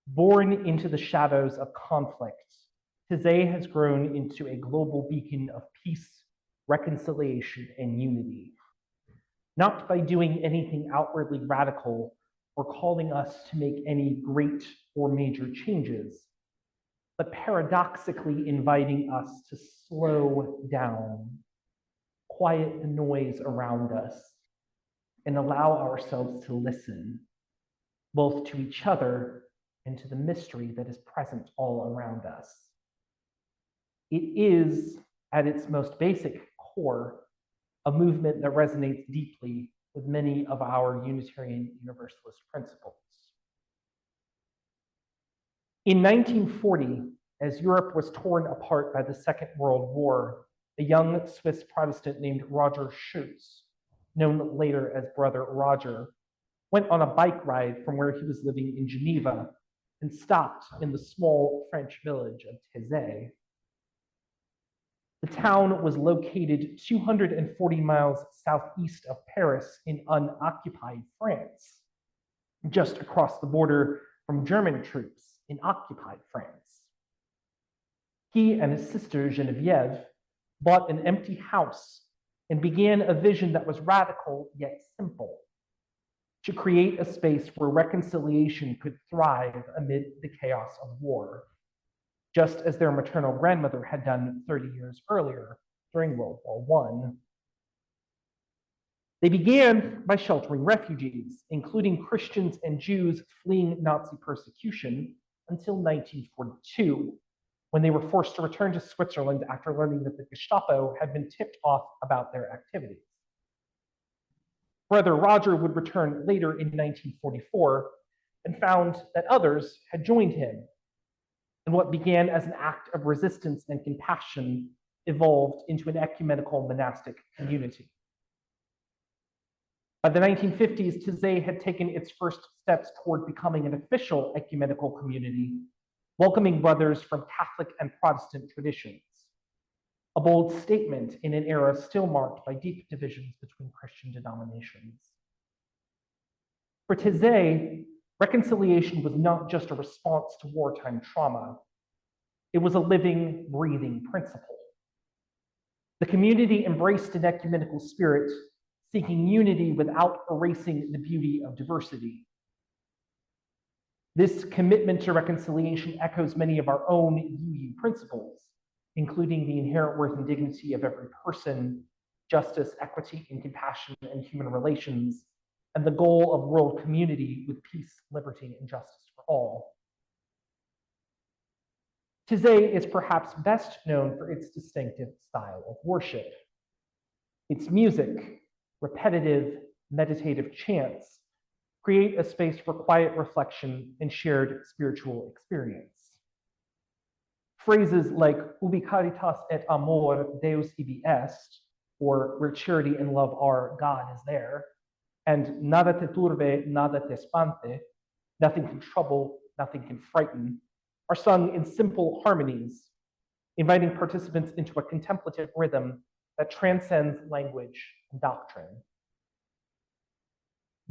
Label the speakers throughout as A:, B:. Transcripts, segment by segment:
A: Born into the shadows of conflict, Taizé has grown into a global beacon of peace, reconciliation, and unity. Not by doing anything outwardly radical or calling us to make any great or major changes, but paradoxically inviting us to slow down, quiet the noise around us, and allow ourselves to listen, both to each other and to the mystery that is present all around us. It is, at its most basic core, a movement that resonates deeply with many of our Unitarian Universalist principles. In 1940, as Europe was torn apart by the Second World War, a young Swiss Protestant named Roger Schutz, known later as Brother Roger, went on a bike ride from where he was living in Geneva and stopped in the small French village of Taizé. The town was located 240 miles southeast of Paris in unoccupied France, just across the border from German troops in occupied France. He and his sister Geneviève bought an empty house and began a vision that was radical yet simple: to create a space where reconciliation could thrive amid the chaos of war, just as their maternal grandmother had done 30 years earlier during World War I. They began by sheltering refugees, including Christians and Jews fleeing Nazi persecution, until 1942, when they were forced to return to Switzerland after learning that the Gestapo had been tipped off about their activities. Brother Roger would return later in 1944 and found that others had joined him, and what began as an act of resistance and compassion evolved into an ecumenical monastic community. By the 1950s, Taizé had taken its first steps toward becoming an official ecumenical community, welcoming brothers from Catholic and Protestant traditions, a bold statement in an era still marked by deep divisions between Christian denominations. For Taizé, reconciliation was not just a response to wartime trauma. It was a living, breathing principle. The community embraced an ecumenical spirit, seeking unity without erasing the beauty of diversity. This commitment to reconciliation echoes many of our own UU principles, including the inherent worth and dignity of every person, justice, equity, and compassion in human relations, and the goal of world community with peace, liberty, and justice for all. Taizé is perhaps best known for its distinctive style of worship. Its music, repetitive, meditative chants, create a space for quiet reflection and shared spiritual experience. Phrases like ubi caritas et amor Deus ibi est, or where charity and love are, God is there, and nada te turbe, nada te espante, nothing can trouble, nothing can frighten, are sung in simple harmonies, inviting participants into a contemplative rhythm that transcends language and doctrine.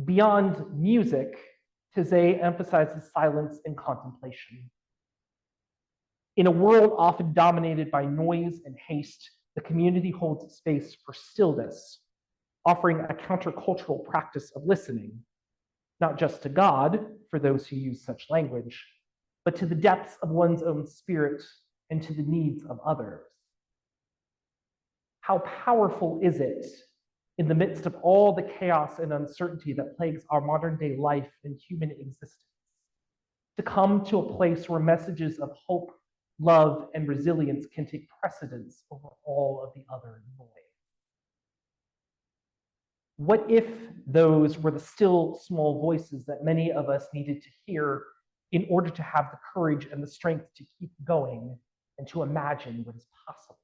A: Beyond music, Taizé emphasizes silence and contemplation. In a world often dominated by noise and haste, the community holds space for stillness, offering a countercultural practice of listening, not just to God, for those who use such language, but to the depths of one's own spirit and to the needs of others. How powerful is it, in the midst of all the chaos and uncertainty that plagues our modern day life and human existence, to come to a place where messages of hope, love, and resilience can take precedence over all of the other noise? What if those were the still small voices that many of us needed to hear in order to have the courage and the strength to keep going and to imagine what is possible?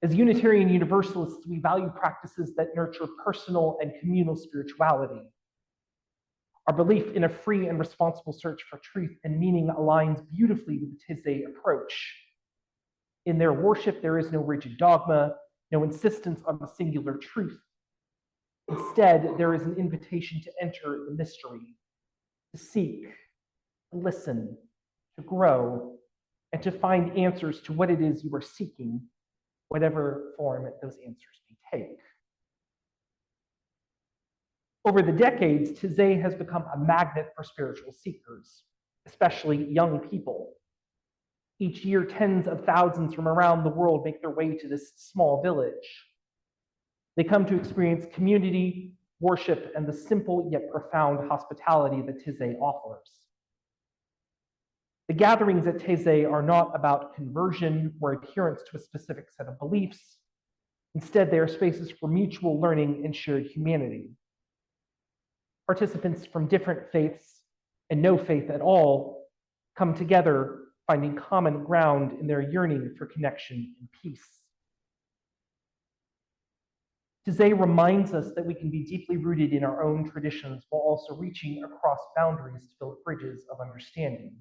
A: As Unitarian Universalists, we value practices that nurture personal and communal spirituality. Our belief in a free and responsible search for truth and meaning aligns beautifully with the Taizé approach. In their worship, there is no rigid dogma, no insistence on a singular truth. Instead, there is an invitation to enter the mystery, to seek, to listen, to grow, and to find answers to what it is you are seeking, whatever form those answers may take. Over the decades, Taizé has become a magnet for spiritual seekers, especially young people. Each year, tens of thousands from around the world make their way to this small village. They come to experience community, worship, and the simple yet profound hospitality that Taizé offers. The gatherings at Taizé are not about conversion or adherence to a specific set of beliefs. Instead, they are spaces for mutual learning and shared humanity. Participants from different faiths and no faith at all come together, finding common ground in their yearning for connection and peace. Taizé reminds us that we can be deeply rooted in our own traditions while also reaching across boundaries to build bridges of understanding.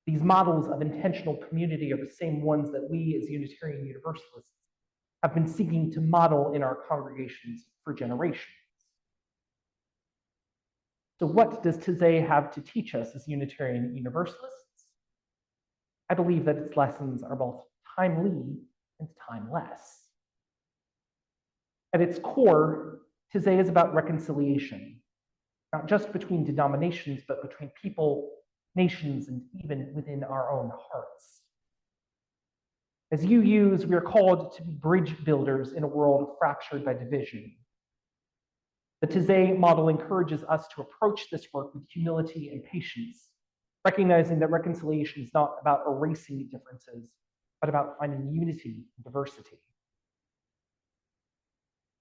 A: These models of intentional community are the same ones that we as Unitarian Universalists have been seeking to model in our congregations for generations. So what does Taizé have to teach us as Unitarian Universalists? I believe that its lessons are both timely and timeless. At its core, Taizé is about reconciliation, not just between denominations, but between people, nations, and even within our own hearts. As UUs, we are called to be bridge builders in a world fractured by division. The Taizé model encourages us to approach this work with humility and patience, recognizing that reconciliation is not about erasing differences, but about finding unity and diversity.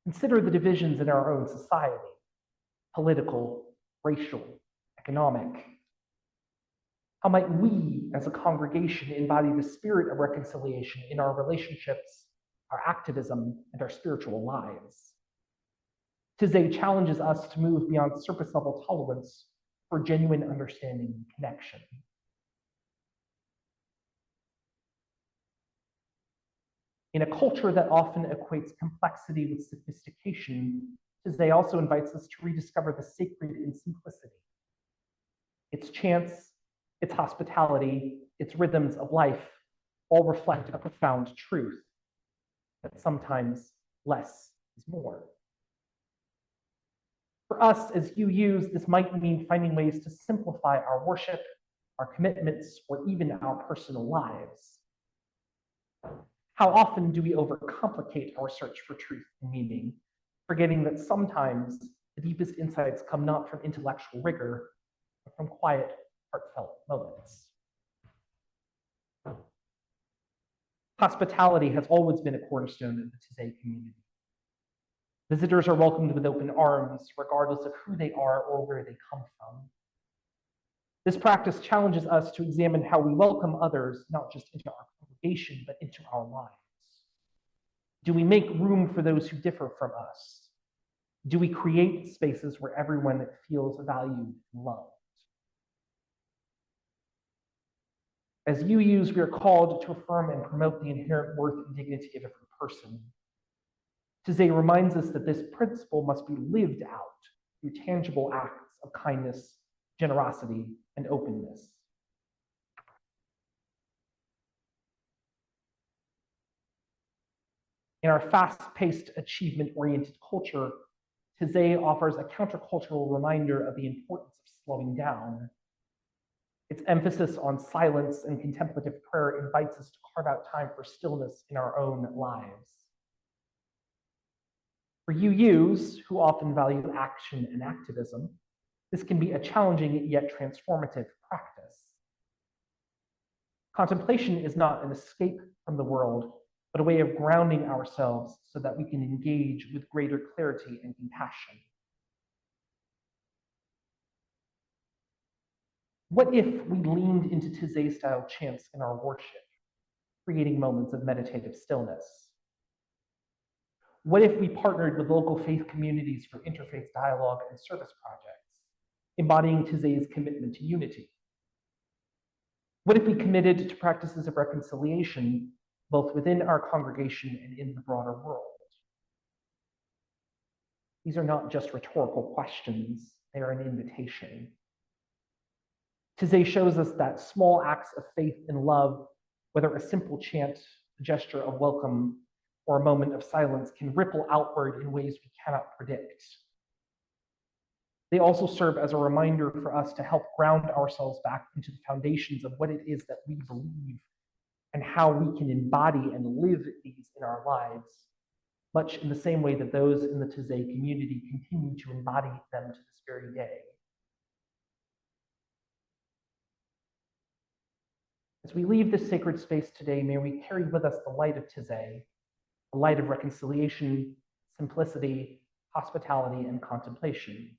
A: Consider the divisions in our own society: political, racial, economic. How might we, as a congregation, embody the spirit of reconciliation in our relationships, our activism, and our spiritual lives? Taizé challenges us to move beyond surface-level tolerance for genuine understanding and connection. In a culture that often equates complexity with sophistication, Taizé also invites us to rediscover the sacred in simplicity. Its chants, its hospitality, its rhythms of life all reflect a profound truth that sometimes less is more. For us as UUs, this might mean finding ways to simplify our worship, our commitments, or even our personal lives. How often do we overcomplicate our search for truth and meaning, forgetting that sometimes the deepest insights come not from intellectual rigor, but from quiet, heartfelt moments? Hospitality has always been a cornerstone of the Taizé community. Visitors are welcomed with open arms, regardless of who they are or where they come from. This practice challenges us to examine how we welcome others, not just into our congregation, but into our lives. Do we make room for those who differ from us? Do we create spaces where everyone feels valued and loved? As UUs, we are called to affirm and promote the inherent worth and dignity of every person. Taizé reminds us that this principle must be lived out through tangible acts of kindness, generosity, and openness. In our fast-paced, achievement-oriented culture, Taizé offers a countercultural reminder of the importance of slowing down. Its emphasis on silence and contemplative prayer invites us to carve out time for stillness in our own lives. For UUs, who often value action and activism, this can be a challenging yet transformative practice. Contemplation is not an escape from the world, but a way of grounding ourselves so that we can engage with greater clarity and compassion. What if we leaned into Taizé-style chants in our worship, creating moments of meditative stillness? What if we partnered with local faith communities for interfaith dialogue and service projects, embodying Taizé's commitment to unity? What if we committed to practices of reconciliation, both within our congregation and in the broader world? These are not just rhetorical questions. They are an invitation. Taizé shows us that small acts of faith and love, whether a simple chant, a gesture of welcome, or a moment of silence, can ripple outward in ways we cannot predict. They also serve as a reminder for us to help ground ourselves back into the foundations of what it is that we believe and how we can embody and live these in our lives, much in the same way that those in the Taizé community continue to embody them to this very day. As we leave this sacred space today, may we carry with us the light of Taizé, a light of reconciliation, simplicity, hospitality, and contemplation.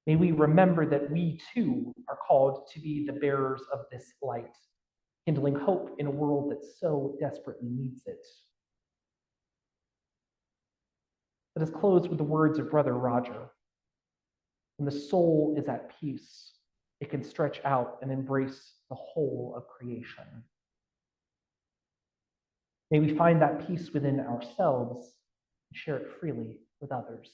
A: May we remember that we too are called to be the bearers of this light, kindling hope in a world that so desperately needs it. Let us close with the words of Brother Roger. When the soul is at peace, it can stretch out and embrace the whole of creation. May we find that peace within ourselves and share it freely with others.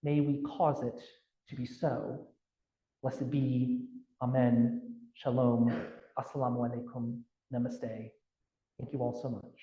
A: May we cause it to be so. Blessed be. Amen. Shalom. Assalamu alaikum. Namaste. Thank you all so much.